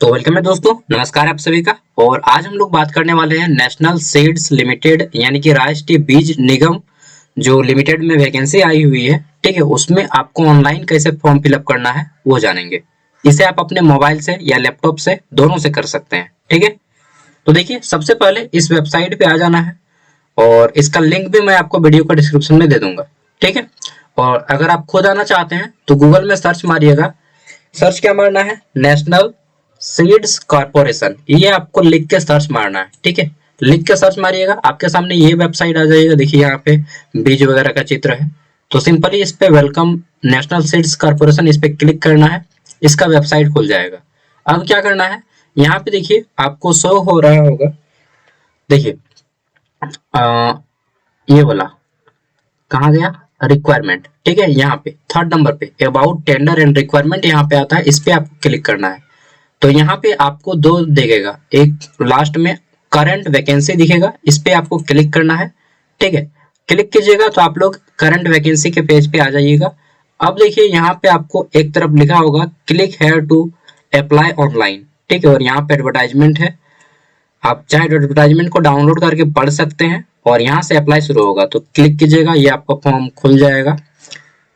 तो वेलकम है दोस्तों, नमस्कार आप सभी का। और आज हम लोग बात करने वाले हैं नेशनल सीड्स लिमिटेड यानी कि राष्ट्रीय बीज निगम जो लिमिटेड में वैकेंसी आई हुई है, ठीक है। उसमें आपको ऑनलाइन कैसे फॉर्म फिलअप करना है वो जानेंगे। इसे आप अपने मोबाइल से या लैपटॉप से दोनों से कर सकते हैं, ठीक है। तो देखिए, सबसे पहले इस वेबसाइट पे आ जाना है और इसका लिंक भी मैं आपको वीडियो का डिस्क्रिप्शन में दे दूंगा, ठीक है। और अगर आप खुद आना चाहते हैं तो गूगल में सर्च मारिएगा। सर्च क्या मारना है? नेशनल सीड्स कॉर्पोरेशन, ये आपको लिख के सर्च मारना है, ठीक है। लिख के सर्च मारिएगा, आपके सामने ये वेबसाइट आ जाएगा। देखिए यहाँ पे बीज वगैरह का चित्र है। तो सिंपली इस पे वेलकम नेशनल सीड्स कॉर्पोरेशन, इस पे क्लिक करना है। इसका वेबसाइट खुल जाएगा। अब क्या करना है, यहाँ पे देखिए आपको शो हो रहा होगा। देखिए ये वाला कहाँ गया? रिक्वायरमेंट, ठीक है। यहाँ पे थर्ड नंबर पे अबाउट टेंडर एंड रिक्वायरमेंट यहाँ पे आता है, इस पे आपको क्लिक करना है। तो यहाँ पे आपको दो दिखेगा, एक लास्ट में करंट वैकेंसी दिखेगा, इस पे आपको क्लिक करना है, ठीक है। क्लिक कीजिएगा तो आप लोग करंट वैकेंसी के पेज पे आ जाइएगा। अब देखिए यहाँ पे आपको एक तरफ लिखा होगा click here to apply online, ठीक है। और यहाँ पे एडवर्टाइजमेंट है, आप चाहे एडवर्टाइजमेंट को डाउनलोड करके पढ़ सकते हैं और यहाँ से अप्लाई शुरू होगा। तो क्लिक कीजिएगा, ये आपका फॉर्म खुल जाएगा,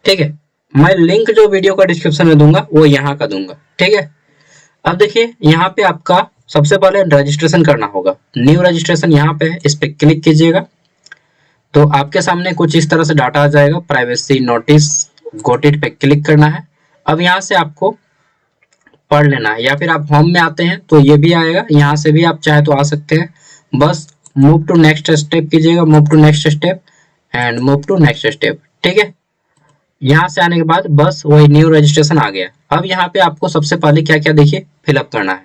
ठीक है। मैं लिंक जो वीडियो का डिस्क्रिप्शन में दूंगा वो यहाँ का दूंगा, ठीक है। अब देखिए यहाँ पे आपका सबसे पहले रजिस्ट्रेशन करना होगा। न्यू रजिस्ट्रेशन यहाँ पे है, इस पे क्लिक कीजिएगा तो आपके सामने कुछ इस तरह से डाटा आ जाएगा। प्राइवेसी नोटिस गॉट इट पे क्लिक करना है। अब यहाँ से आपको पढ़ लेना है, या फिर आप होम में आते हैं तो ये भी आएगा, यहाँ से भी आप चाहे तो आ सकते हैं। बस मूव टू नेक्स्ट स्टेप कीजिएगा, move to next step and move to next step, ठीक है। यहाँ से आने के बाद बस वही न्यू रजिस्ट्रेशन आ गया। अब यहाँ पे आपको सबसे पहले क्या क्या देखिए फिलअप करना है।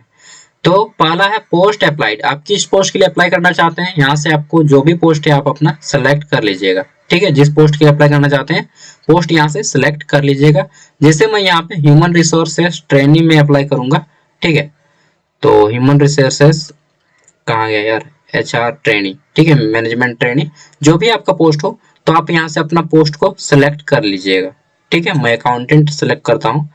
तो पहला है पोस्ट अप्लाइड, आप किस पोस्ट के लिए अप्लाई करना चाहते हैं। यहाँ से आपको जो भी पोस्ट है आप अपना सेलेक्ट कर लीजिएगा, ठीक है। जिस पोस्ट के लिए अप्लाई करना चाहते हैं पोस्ट यहाँ से सिलेक्ट कर लीजिएगा। जैसे मैं यहाँ पे ह्यूमन रिसोर्सेस ट्रेनिंग में अप्लाई करूंगा, ठीक है। तो ह्यूमन रिसोर्सेस कहाँ गया यार, HR ट्रेनिंग, ठीक है, मैनेजमेंट ट्रेनिंग, जो भी आपका पोस्ट हो तो आप यहाँ से अपना पोस्ट को सिलेक्ट कर लीजिएगा, ठीक है। मैं अकाउंटेंट सिलेक्ट करता हूँ।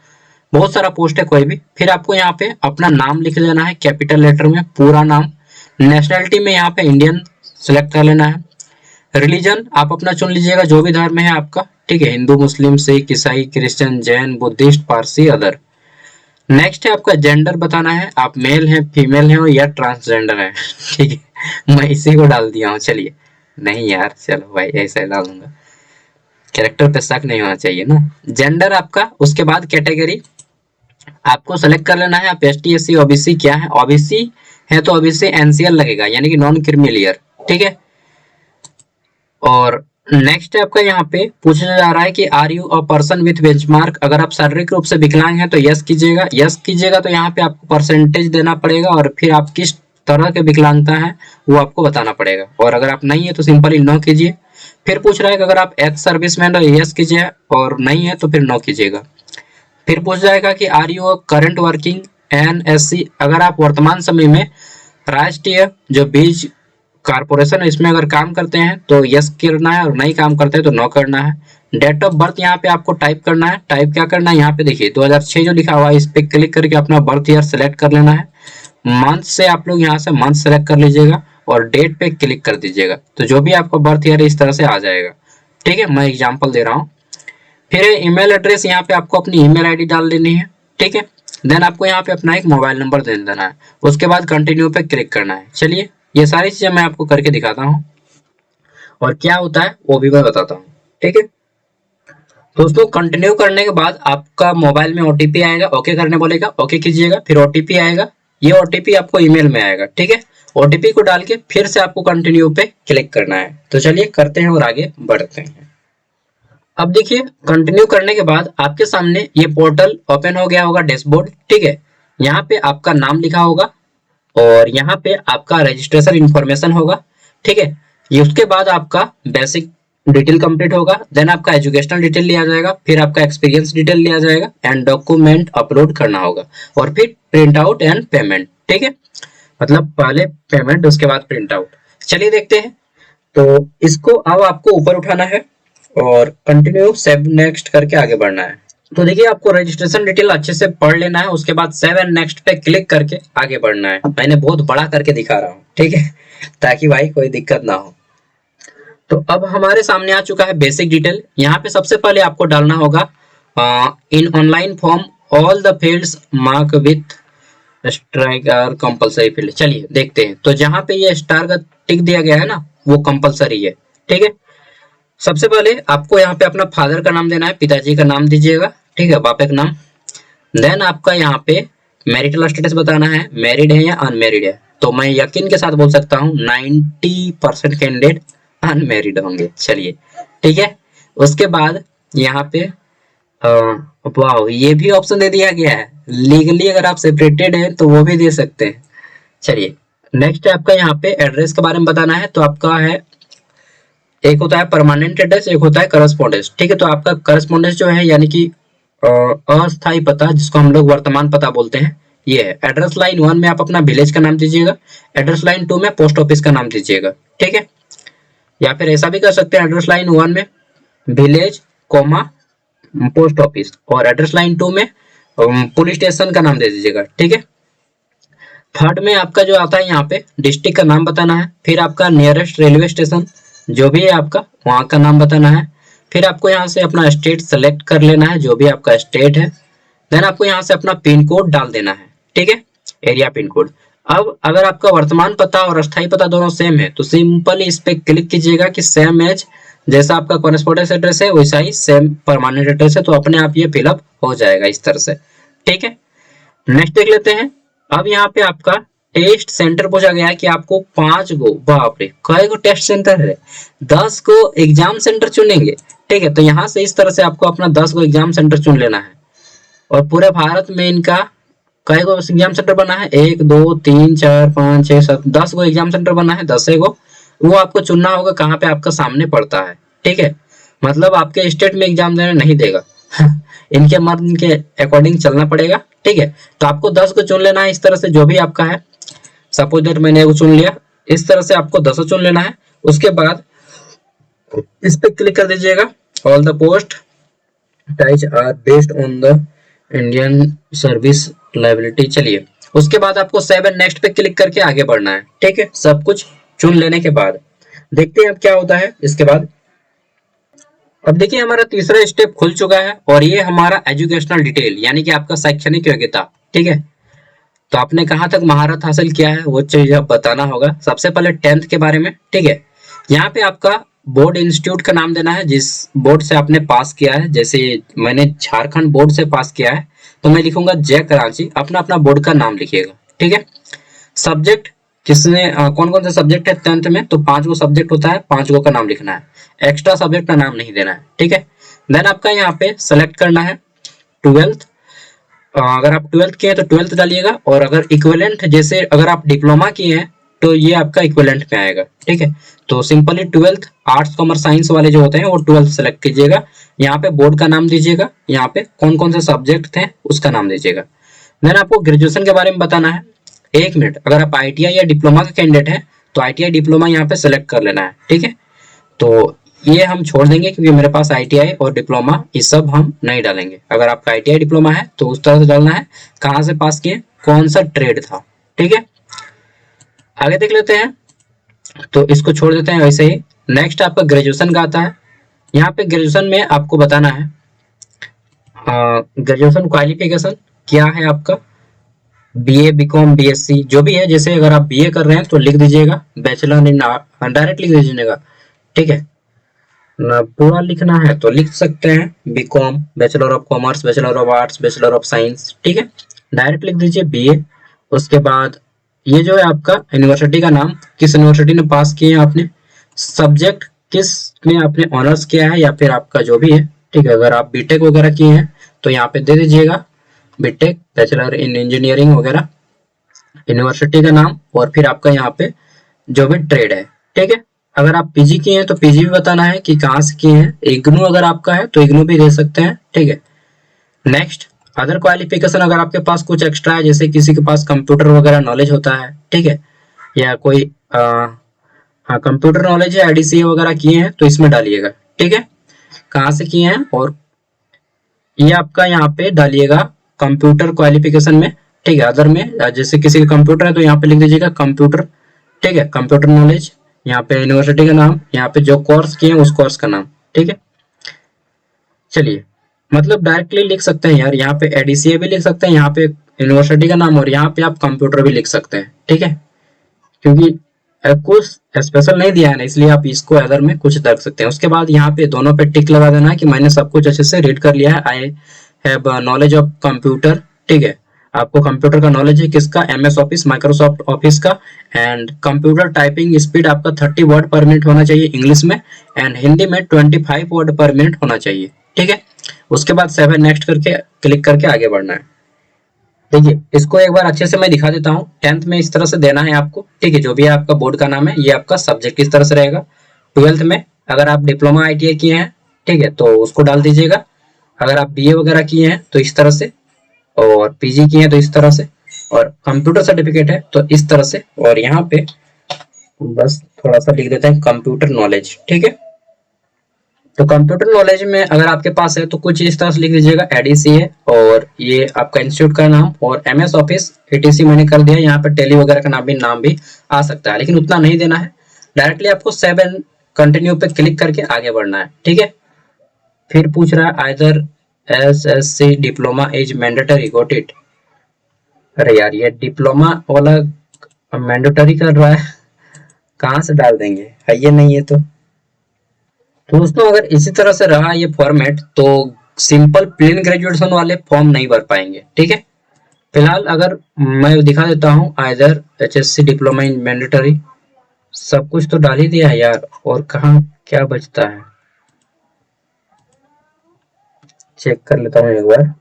बहुत सारा पोस्ट है, कोई भी। फिर आपको यहाँ पे अपना नाम लिख देना है कैपिटल लेटर में, पूरा नाम। नेशनलिटी में यहाँ पे इंडियन सिलेक्ट कर लेना है। रिलीजन आप अपना चुन लीजिएगा, जो भी धर्म है आपका, ठीक है। हिंदू, मुस्लिम, सिख, ईसाई, Christian, Jain, Buddhist, Parsi, other. Next है आपका जेंडर बताना है, आप मेल हैं, फीमेल हैं या ट्रांसजेंडर हैं, ठीक है। मैं इसी को डाल दिया हूँ, चलिए। नहीं यार, चलो भाई ऐसा ही डालूंगा, कैरेक्टर पे शक नहीं होना चाहिए ना। जेंडर आपका, उसके बाद कैटेगरी आपको सेलेक्ट कर लेना है। आप ST SC OBC क्या है, OBC है तो OBC NCL लगेगा, यानी कि नॉन क्रिमिलियर, ठीक है। और नेक्स्ट है आपका, यहाँ पे पूछा जा रहा है कि are you a person with benchmark, अगर आप शारीरिक रूप से विकलांग हैं तो यस कीजिएगा। यस कीजिएगा तो यहाँ पे आपको परसेंटेज देना पड़ेगा और फिर आप किस तरह के विकलांगता है वो आपको बताना पड़ेगा। और अगर आप नहीं है तो सिंपली नो कीजिए। फिर पूछ रहा है कि अगर आप एक्स सर्विसमैन हो, यस कीजिए, और नहीं है तो फिर नो कीजिएगा। फिर पूछ जाएगा कि are you current working NSC, अगर आप वर्तमान समय में राष्ट्रीय जो बीज कारपोरेशन है इसमें अगर काम करते हैं तो यस करना है, और नहीं काम करते हैं तो नो करना है। डेट ऑफ बर्थ यहाँ पे आपको टाइप करना है। टाइप क्या करना है, यहाँ पे देखिए 2006 जो लिखा हुआ है इस पे क्लिक करके अपना बर्थ ईयर सेलेक्ट कर लेना है। मंथ से आप लोग यहाँ से मंथ सेलेक्ट कर लीजिएगा और डेट पे क्लिक कर दीजिएगा, तो जो भी आपका बर्थ ईयर इस तरह से आ जाएगा, ठीक है। मैं एग्जाम्पल दे रहा हूँ। फिर ईमेल एड्रेस, यहाँ पे आपको अपनी ईमेल आईडी डाल देनी है, ठीक है। देन आपको यहाँ पे अपना एक मोबाइल नंबर दे देना है। उसके बाद कंटिन्यू पे क्लिक करना है। चलिए, ये सारी चीजें मैं आपको करके दिखाता हूँ और क्या होता है वो भी मैं बताता हूँ, ठीक है। दोस्तों, कंटिन्यू करने के बाद आपका मोबाइल में OTP आएगा, ओके करने बोलेगा, ओके कीजिएगा। फिर OTP आएगा, ये OTP आपको ईमेल में आएगा, ठीक है। OTP को डाल के फिर से आपको कंटिन्यू पे क्लिक करना है। तो चलिए करते हैं और आगे बढ़ते हैं। अब देखिए, कंटिन्यू करने के बाद आपके सामने ये पोर्टल ओपन हो गया होगा, डैशबोर्ड, ठीक है। यहाँ पे आपका नाम लिखा होगा और यहाँ पे आपका रजिस्ट्रेशन इंफॉर्मेशन होगा, ठीक है। ये उसके बाद आपका बेसिक डिटेल कंप्लीट होगा। देन आपका एजुकेशनल डिटेल लिया जाएगा, फिर आपका एक्सपीरियंस डिटेल लिया जाएगा एंड डॉक्यूमेंट अपलोड करना होगा, और फिर प्रिंट आउट एंड पेमेंट, ठीक है। मतलब पहले पेमेंट उसके बाद प्रिंट आउट। चलिए देखते हैं। तो इसको अब आपको ऊपर उठाना है और कंटिन्यू सेव नेक्स्ट करके आगे बढ़ना है, तो देखिए आपको रजिस्ट्रेशन डिटेल अच्छे से पढ़ लेना है, उसके बाद सेव एंड नेक्स्ट पे क्लिक करके आगे बढ़ना है। मैंने बहुत बड़ा करके दिखा रहा हूँ, ठीक है, ताकि भाई कोई दिक्कत ना हो। तो अब हमारे सामने आ चुका है बेसिक डिटेल। यहाँ पे सबसे पहले आपको डालना होगा in online form all the fields mark with strike और कंपलसरी फील्ड। चलिए देखते हैं। तो जहाँ पे ये स्टार का टिक दिया गया है ना, वो कंपलसरी है, ठीक है। सबसे पहले आपको यहाँ पे अपना फादर का नाम देना है, पिताजी का नाम दीजिएगा, ठीक है, पापा का नाम। देन आपका यहाँ पे मैरिटल स्टेटस बताना है, मैरिड है या अनमैरिड है। तो मैं यकीन के साथ बोल सकता हूँ 90% कैंडिडेट अनमैरिड होंगे। चलिए ठीक है। उसके बाद यहाँ पे वाह, ये भी ऑप्शन दे दिया गया है, लीगली अगर आप सेपरेटेड हैं तो वो भी दे सकते हैं। चलिए नेक्स्ट है आपका यहाँ पे एड्रेस के बारे में बताना है। तो आपका है, एक होता है परमानेंट एड्रेस, एक होता है करस्पॉन्डेंस, ठीक है। तो आपका करस्पॉन्डेंस जो है यानी कि अस्थायी पता, जिसको हम लोग वर्तमान पता बोलते हैं, ये है। एड्रेस लाइन 1 में आप अपना विलेज का नाम दीजिएगा, एड्रेस लाइन 2 में पोस्ट ऑफिस का नाम दीजिएगा, ठीक है। या फिर ऐसा भी कर सकते हैं, एड्रेस लाइन 1 में विलेज कोमा पोस्ट ऑफिस, और एड्रेस लाइन 2 में पुलिस स्टेशन का नाम दे दीजिएगा, ठीक है। थर्ड में आपका जो आता है यहाँ पे डिस्ट्रिक्ट का नाम बताना है, फिर आपका नियरेस्ट रेलवे स्टेशन जो भी है आपका, वहां का नाम बताना है। फिर आपको यहाँ से अपना स्टेट सेलेक्ट कर लेना है, जो भी आपका स्टेट है। देन आपको यहाँ से अपना पिन कोड डाल देना है, ठीक है, एरिया पिन कोड। अब अगर आपका वर्तमान पता और अस्थायी पता दोनों सेम है तो सिंपली इस पे क्लिक कीजिएगा कि सेम एज, जैसा आपका कॉरेस्पॉन्डेंस एड्रेस है वैसा ही सेम परमानेंट एड्रेस है, तो अपने आप ये फिलअप हो जाएगा इस तरह से, ठीक है। नेक्स्ट देख लेते हैं। अब यहाँ पे आपका टेस्ट सेंटर पूछा गया है कि आपको 5 गो, बाप रे कई गो टेस्ट सेंटर है, 10 को एग्जाम सेंटर चुनेंगे, ठीक है। तो यहाँ से इस तरह से आपको अपना 10 गो एग्जाम सेंटर चुन लेना है। और पूरे भारत में इनका कई गो एग्जाम सेंटर बना है, 1 2 3 4 5 6 7 10 गो एग्जाम सेंटर बना है, 10 गो। वो आपको चुनना होगा कहाँ पे आपका सामने पड़ता है, ठीक है। मतलब आपके स्टेट में एग्जाम देने नहीं देगा इनके मर्द के अकॉर्डिंग चलना पड़ेगा, ठीक है। तो आपको 10 को चुन लेना है इस तरह से, जो भी आपका है। सपोज दैट मैंने वो चुन लिया, इस तरह से आपको 10 चुन लेना है। उसके बाद इस पे क्लिक कर दीजिएगा, all the post ties are based on the Indian service liability. चलिए उसके बाद आपको सेव एंड नेक्स्ट पे क्लिक करके आगे बढ़ना है, ठीक है। सब कुछ चुन लेने के बाद देखते हैं अब क्या होता है इसके बाद। अब देखिए हमारा तीसरा स्टेप खुल चुका है, और ये हमारा एजुकेशनल डिटेल यानी कि आपका शैक्षणिक योग्यता, ठीक है। तो आपने कहाँ तक महारत हासिल किया है वो चीज आप बताना होगा। सबसे पहले 10th के बारे में, ठीक है। यहाँ पे आपका बोर्ड इंस्टीट्यूट का नाम देना है जिस बोर्ड से आपने पास किया है। जैसे मैंने झारखंड बोर्ड से पास किया है तो मैं लिखूंगा जय कराची, अपना अपना बोर्ड का नाम लिखिएगा, ठीक है। सब्जेक्ट किसने कौन कौन से सब्जेक्ट है 10th में, तो 5 गो सब्जेक्ट होता है, 5 गो का नाम लिखना है, एक्स्ट्रा सब्जेक्ट का नाम नहीं देना है, ठीक है। देन आपका यहाँ पे सेलेक्ट करना है 12th। अगर आप 12th किए हैं तो 12th डालिएगा, और अगर इक्विवेलेंट जैसे अगर आप डिप्लोमा किए हैं तो ये आपका इक्विवेलेंट में आएगा, ठीक है। तो simply 12th arts commerce science वाले जो होते हैं वो 12th सेलेक्ट कीजिएगा। यहाँ पे बोर्ड का नाम दीजिएगा, यहाँ पे कौन कौन से सब्जेक्ट थे उसका नाम दीजिएगा। देन आपको ग्रेजुएशन के बारे में बताना है। 1 मिनट, अगर आप ITI या डिप्लोमा का कैंडिडेट है तो ITI डिप्लोमा यहाँ पे सेलेक्ट कर लेना है, ठीक है। तो ये हम छोड़ देंगे क्योंकि मेरे पास ITI और डिप्लोमा ये सब हम नहीं डालेंगे। अगर आपका ITI डिप्लोमा है तो उस तरह से डालना है, कहाँ से पास किए, कौन सा ट्रेड था, ठीक है। आगे देख लेते हैं, तो इसको छोड़ देते हैं वैसे ही। नेक्स्ट आपका ग्रेजुएशन का आता है। यहाँ पे ग्रेजुएशन में आपको बताना है ग्रेजुएशन क्वालिफिकेशन क्या है आपका, BA BCom BSc जो भी है। जैसे अगर आप BA कर रहे हैं तो लिख दीजिएगा बैचलर इन, डायरेक्ट लिख दीजिएगा, ठीक है ना। पूरा लिखना है तो लिख सकते हैं BCom, bachelor of commerce, bachelor of arts, bachelor of science, ठीक है। डायरेक्ट लिख दीजिए BA। उसके बाद ये जो है आपका यूनिवर्सिटी का नाम, किस यूनिवर्सिटी में पास किए हैं आपने, सब्जेक्ट किस में आपने ऑनर्स किया है या फिर आपका जो भी है, ठीक है। अगर आप बीटेक वगैरह किए हैं तो यहाँ पे दे दीजिएगा बीटेक, बैचलर इन इंजीनियरिंग वगैरह, यूनिवर्सिटी का नाम, और फिर आपका यहाँ पे जो भी ट्रेड है, ठीक है। अगर आप PG किए हैं तो PG भी बताना है कि कहाँ से किए हैं। इग्नू अगर आपका है तो इग्नू भी दे सकते हैं, ठीक है। नेक्स्ट अदर क्वालिफिकेशन, अगर आपके पास कुछ एक्स्ट्रा है, जैसे किसी के पास कंप्यूटर वगैरह नॉलेज होता है, ठीक है, या कोई हाँ कंप्यूटर नॉलेज है, IDCA वगैरह किए हैं तो इसमें डालिएगा, ठीक है, कहाँ से किए हैं और ये आपका यहाँ पे डालिएगा कंप्यूटर क्वालिफिकेशन में, ठीक है। अदर में जैसे किसी का कंप्यूटर है तो यहाँ पे लिख दीजिएगा कंप्यूटर, ठीक है, कंप्यूटर नॉलेज। यहाँ पे यूनिवर्सिटी का नाम, यहाँ पे जो कोर्स किए उस कोर्स का नाम, ठीक है। चलिए, मतलब डायरेक्टली लिख सकते हैं यार, यहाँ पे एडीसीए भी लिख सकते हैं, यहाँ पे यूनिवर्सिटी का नाम, और यहाँ पे आप कंप्यूटर भी लिख सकते हैं, ठीक है। क्योंकि कुछ स्पेशल नहीं दिया है ना, इसलिए आप इसको अदर में कुछ रख सकते हैं। उसके बाद यहाँ पे दोनों पे टिक लगा देना है कि मैंने सब कुछ अच्छे से रीड कर लिया है, I have knowledge of computer, ठीक है। आपको कंप्यूटर का नॉलेज है किसका, एमएस ऑफिस, माइक्रोसॉफ्ट ऑफिस का। एंड कंप्यूटर टाइपिंग स्पीड आपका 30 वर्ड पर मिनट होना चाहिए इंग्लिश में, एंड हिंदी में 25 वर्ड पर मिनट होना चाहिए, ठीक है। उसके बाद 7 नेक्स्ट करके क्लिक करके आगे बढ़ना है। देखिए, इसको एक बार अच्छे से मैं दिखा देता हूँ। 10th में इस तरह से देना है आपको, ठीक है। जो भी आपका बोर्ड का नाम है, ये आपका सब्जेक्ट इस तरह से रहेगा। 12th में अगर आप डिप्लोमा आईटीआई किए हैं, ठीक है, तो उसको डाल दीजिएगा। अगर आप बीए वगैरह किए हैं तो इस तरह से, और पीजी किए हैं तो इस तरह से, और कंप्यूटर सर्टिफिकेट है तो इस तरह से। और यहाँ पे बस थोड़ा सा लिख देते हैं कंप्यूटर नॉलेज, ठीक है। तो कंप्यूटर नॉलेज में अगर आपके पास है तो कुछ इस तरह से लिख लीजिएगा एडीसीए, और ये आपका इंस्टीट्यूट का नाम, और एमएस ऑफिस एटीसी मैंने कर दिया। यहाँ पे टेली वगैरह का नाम भी आ सकता है, लेकिन उतना नहीं देना है। डायरेक्टली आपको 7 कंटिन्यू पे क्लिक करके आगे बढ़ना है, ठीक है। फिर पूछ रहा है either SSC diploma is mandatory, got it. अरे यार, ये डिप्लोमा वाला मैंडेटरी कर रहा है, कहाँ से डाल देंगे, है ये नहीं है तो दोस्तों अगर इसी तरह से रहा ये फॉर्मेट तो सिंपल प्लेन ग्रेजुएशन वाले फॉर्म नहीं भर पाएंगे, ठीक है। फिलहाल अगर मैं दिखा देता हूँ either HSC diploma in mandatory, सब कुछ तो डाल ही दिया है यार, और कहाँ क्या बचता है, चेक कर लेता हूँ एक बार।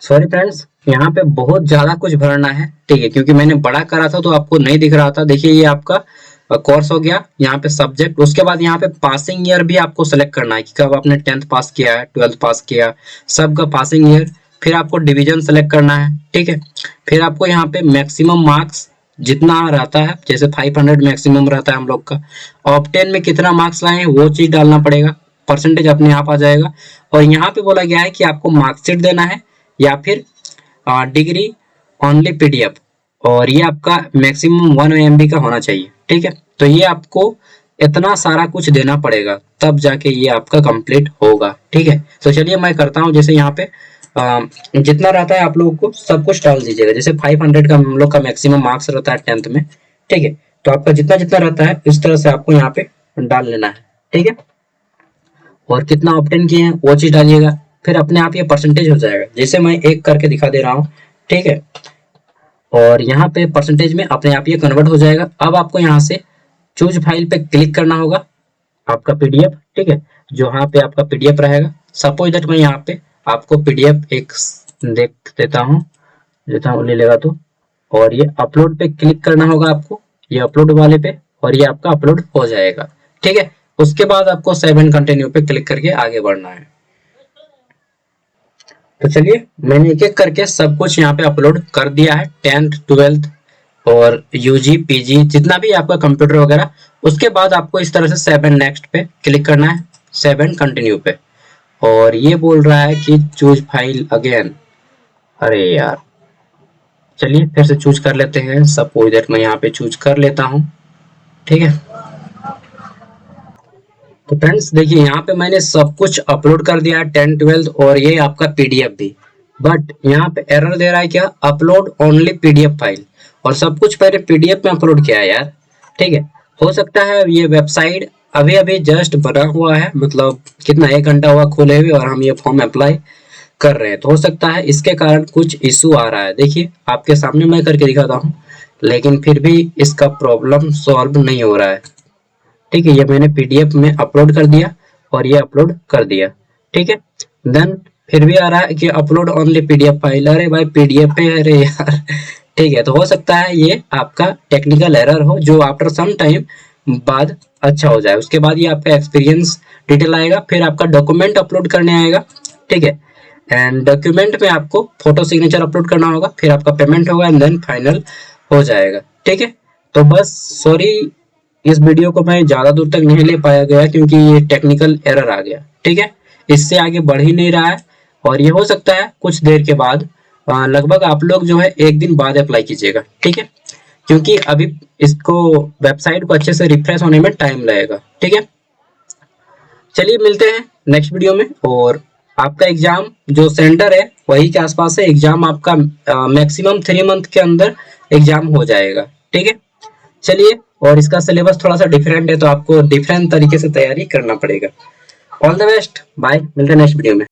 सॉरी फ्रेंड्स, यहाँ पे बहुत ज्यादा कुछ भरना है, ठीक है, क्योंकि मैंने बड़ा करा था तो आपको नहीं दिख रहा था। देखिए, ये आपका कोर्स हो गया, यहाँ पे सब्जेक्ट। उसके बाद यहाँ पे पासिंग ईयर भी आपको सेलेक्ट करना है कि कब आपने 10th पास किया है, 12th पास किया, सबका पासिंग ईयर। फिर आपको डिवीजन सेलेक्ट करना है, ठीक है। फिर आपको यहाँ पे मैक्सिमम मार्क्स जितना रहता है, जैसे 500 मैक्सिमम रहता है हम लोग का, ऑप्टेन में कितना मार्क्स लाए वो चीज डालना पड़ेगा, परसेंटेज अपने आप आ जाएगा। और यहाँ पे बोला गया है कि आपको मार्कशीट देना है या फिर डिग्री ओनली पीडीएफ, और ये आपका मैक्सिमम 1 MB का होना चाहिए, ठीक है। तो ये आपको इतना सारा कुछ देना पड़ेगा, तब जाके ये आपका कंप्लीट होगा, ठीक है। तो चलिए मैं करता हूँ। जैसे यहाँ पे जितना रहता है आप लोगों को सब कुछ डाल दीजिएगा। जैसे 500 का हम लोग का मैक्सिमम मार्क्स रहता है 10th में, ठीक है। तो आपका जितना जितना रहता है इस तरह से आपको यहाँ पे डाल लेना है, ठीक है। और कितना ऑब्टेन किए हैं वो चीज डालिएगा, फिर अपने आप ये परसेंटेज हो जाएगा। जैसे मैं एक करके दिखा दे रहा हूँ, ठीक है। और यहाँ पे परसेंटेज में अपने आप ये कन्वर्ट हो जाएगा। अब आपको यहाँ से चूज फाइल पे क्लिक करना होगा, आपका पीडीएफ, ठीक है, जो यहाँ पे आपका पीडीएफ रहेगा। सपोज दैट मैं यहाँ पे आपको पीडीएफ एक देख देता हूँ, ले लेगा तो। और ये अपलोड पे क्लिक करना होगा आपको, ये अपलोड वाले पे, और ये आपका अपलोड हो जाएगा, ठीक है। उसके बाद आपको 7 कंटिन्यू पे क्लिक करके आगे बढ़ना है। तो चलिए, मैंने एक एक करके सब कुछ यहाँ पे अपलोड कर दिया है, 10th 12th और यूजी पीजी जितना भी आपका कंप्यूटर वगैरह। उसके बाद आपको इस तरह से 7 नेक्स्ट पे क्लिक करना है, 7 कंटिन्यू पे। और ये बोल रहा है कि चूज फाइल अगेन। अरे यार, चलिए फिर से चूज कर लेते हैं। सपोज दैट मैं यहाँ पे चूज कर लेता हूँ, ठीक है। तो फ्रेंड्स देखिए, यहाँ पे मैंने सब कुछ अपलोड कर दिया है, 10 12 और ये आपका पीडीएफ भी। बट यहाँ पे एरर दे रहा है क्या, अपलोड ओनली पीडीएफ फाइल, और सब कुछ पहले पीडीएफ में अपलोड किया है यार, ठीक है। हो सकता है ये वेबसाइट अभी अभी जस्ट बना हुआ है, मतलब कितना 1 घंटा हुआ खोले हुए, और हम ये फॉर्म अप्लाई कर रहे हैं, तो हो सकता है इसके कारण कुछ इशू आ रहा है। देखिए, आपके सामने मैं करके दिखाता हूँ, लेकिन फिर भी इसका प्रॉब्लम सॉल्व नहीं हो रहा है, ठीक है। ये मैंने पीडीएफ में अपलोड कर दिया और ये अपलोड कर दिया, ठीक है। देन फिर भी आ रहा है कि अपलोड ओनली पीडीएफ फाइल। अरे भाई, पीडीएफ पे, अरे यार, ठीक है। तो हो सकता है ये आपका टेक्निकल एरर हो, जो आफ्टर सम टाइम बाद अच्छा हो जाए। उसके बाद ये आपका एक्सपीरियंस डिटेल आएगा, फिर आपका डॉक्यूमेंट अपलोड करने आएगा, ठीक है। एंड डॉक्यूमेंट में आपको फोटो सिग्नेचर अपलोड करना होगा, फिर आपका पेमेंट होगा, एंड देन फाइनल हो जाएगा, ठीक है। तो बस सॉरी, इस वीडियो को मैं ज्यादा दूर तक नहीं ले पाया गया क्योंकि ये टेक्निकल एरर आ गया, ठीक है। इससे आगे बढ़ ही नहीं रहा है, और ये हो सकता है कुछ देर के बाद, लगभग आप लोग जो है एक दिन बाद अप्लाई कीजिएगा, ठीक है, क्योंकि अभी इसको वेबसाइट को अच्छे से रिफ्रेश होने में टाइम लगेगा, ठीक है। चलिए मिलते हैं नेक्स्ट वीडियो में। और आपका एग्जाम जो सेंटर है वही के आसपास है, एग्जाम आपका मैक्सिमम 3 मंथ के अंदर एग्जाम हो जाएगा, ठीक है। चलिए, और इसका सिलेबस थोड़ा सा डिफरेंट है तो आपको डिफरेंट तरीके से तैयारी करना पड़ेगा। ऑल द बेस्ट, बाय, मिलते हैं नेक्स्ट वीडियो में।